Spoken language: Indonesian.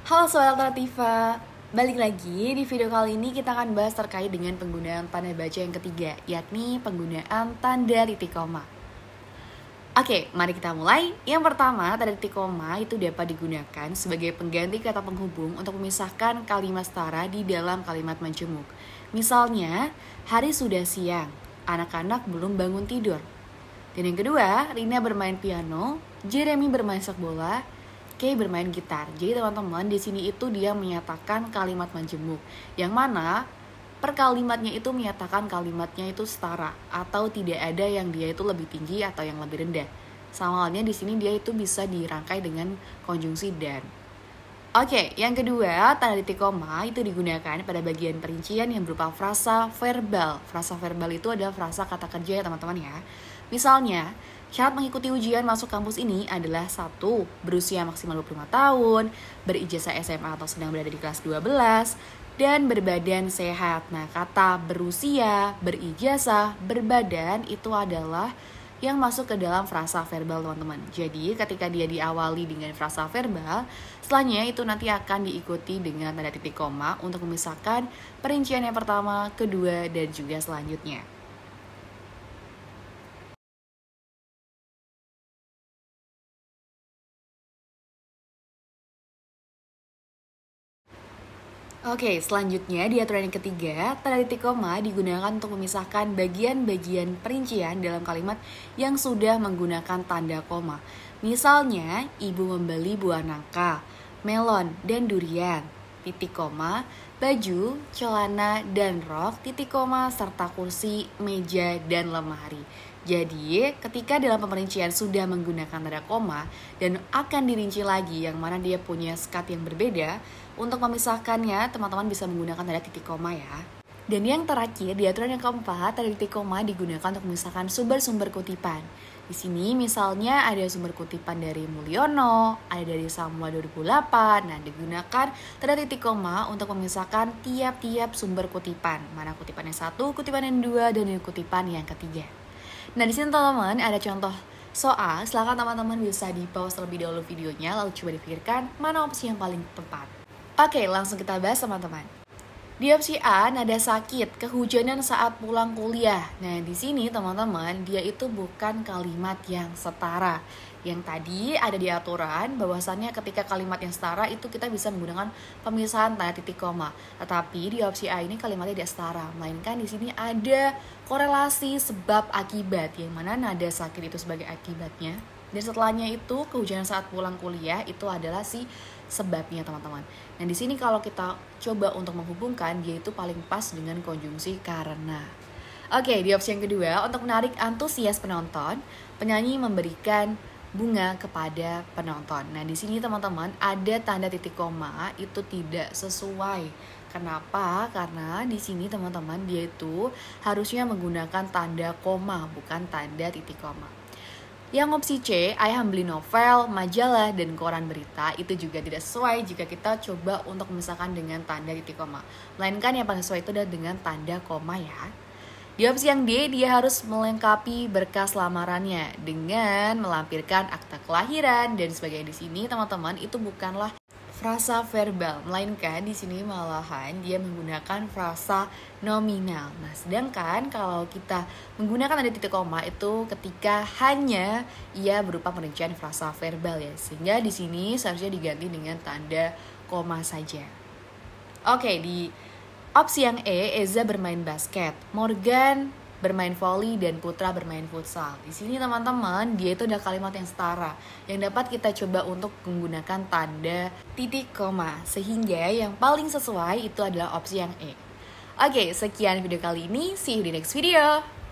Halo Sobat Alternativa, balik lagi. Di video kali ini kita akan bahas terkait dengan penggunaan tanda baca yang ketiga, yakni penggunaan tanda titik koma. Oke, mari kita mulai. Yang pertama, tanda titik koma itu dapat digunakan sebagai pengganti kata penghubung untuk memisahkan kalimat setara di dalam kalimat menjemuk. Misalnya, hari sudah siang, anak-anak belum bangun tidur. Dan yang kedua, Rina bermain piano, Jeremy bermain sepak bola, Kay bermain gitar. Jadi teman-teman, di sini itu dia menyatakan kalimat menjemuk, yang mana per kalimatnya itu menyatakan kalimatnya itu setara atau tidak ada yang dia itu lebih tinggi atau yang lebih rendah. Sama halnya di sini dia itu bisa dirangkai dengan konjungsi dan. Oke, yang kedua, tanda titik koma itu digunakan pada bagian perincian yang berupa frasa verbal. Frasa verbal itu adalah frasa kata kerja ya teman-teman ya. Misalnya, syarat mengikuti ujian masuk kampus ini adalah 1. Berusia maksimal 25 tahun, berijazah SMA atau sedang berada di kelas 12, dan berbadan sehat. Nah, kata berusia, berijazah, berbadan itu adalah yang masuk ke dalam frasa verbal teman-teman. Jadi ketika dia diawali dengan frasa verbal, setelahnya itu nanti akan diikuti dengan tanda titik koma untuk memisahkan perincian yang pertama, kedua, dan juga selanjutnya. Oke, selanjutnya di aturan yang ketiga, tanda titik koma digunakan untuk memisahkan bagian-bagian perincian dalam kalimat yang sudah menggunakan tanda koma. Misalnya, ibu membeli buah nangka, melon, dan durian, titik koma, baju, celana, dan rok, titik koma, serta kursi, meja, dan lemari. Jadi, ketika dalam pemerincian sudah menggunakan tanda koma dan akan dirinci lagi yang mana dia punya sekat yang berbeda, untuk memisahkannya teman-teman bisa menggunakan tanda titik koma ya. Dan yang terakhir, di aturan yang keempat, tanda titik koma digunakan untuk memisahkan sumber-sumber kutipan. Di sini misalnya ada sumber kutipan dari Mulyono, ada dari Samuel 2008. Nah, digunakan tanda titik koma untuk memisahkan tiap-tiap sumber kutipan. Mana kutipan yang 1, kutipan yang 2, dan kutipan yang ketiga. Nah, di sini teman-teman ada contoh soal. Silakan teman-teman bisa di-pause terlebih dahulu videonya, lalu coba dipikirkan mana opsi yang paling tepat. Oke, langsung kita bahas teman-teman. Di opsi A, nada sakit, kehujanan saat pulang kuliah. Nah, di sini teman-teman, dia itu bukan kalimat yang setara. Yang tadi ada di aturan bahwasannya ketika kalimat yang setara itu kita bisa menggunakan pemisahan tanda titik koma. Tetapi di opsi A ini kalimatnya tidak setara, melainkan di sini ada korelasi sebab akibat, yang mana nada sakit itu sebagai akibatnya. Dan setelahnya itu kehujanan saat pulang kuliah itu adalah si sebabnya teman-teman. Nah, di sini kalau kita coba untuk menghubungkan, dia itu paling pas dengan konjungsi karena. Oke, di opsi yang kedua, untuk menarik antusias penonton, penyanyi memberikan bunga kepada penonton. Nah, di sini teman-teman ada tanda titik koma itu tidak sesuai. Kenapa? Karena di sini teman-teman dia itu harusnya menggunakan tanda koma, bukan tanda titik koma. Yang opsi C, ayah membeli novel, majalah, dan koran berita itu juga tidak sesuai jika kita coba untuk memisahkan dengan tanda titik koma. Melainkan yang paling sesuai itu adalah dengan tanda koma ya. Di opsi yang D, dia harus melengkapi berkas lamarannya dengan melampirkan akta kelahiran dan sebagainya. Di sini teman-teman itu bukanlah frasa verbal, melainkan di sini malahan dia menggunakan frasa nominal. Nah, sedangkan kalau kita menggunakan tanda titik koma itu ketika hanya ia berupa perincian frasa verbal ya. Sehingga di sini seharusnya diganti dengan tanda koma saja. Oke, di opsi yang E, Eza bermain basket, Morgan bermain volley, dan Putra bermain futsal. Di sini teman-teman, dia itu ada kalimat yang setara yang dapat kita coba untuk menggunakan tanda titik koma, sehingga yang paling sesuai itu adalah opsi yang E. Oke, sekian video kali ini. See you di next video.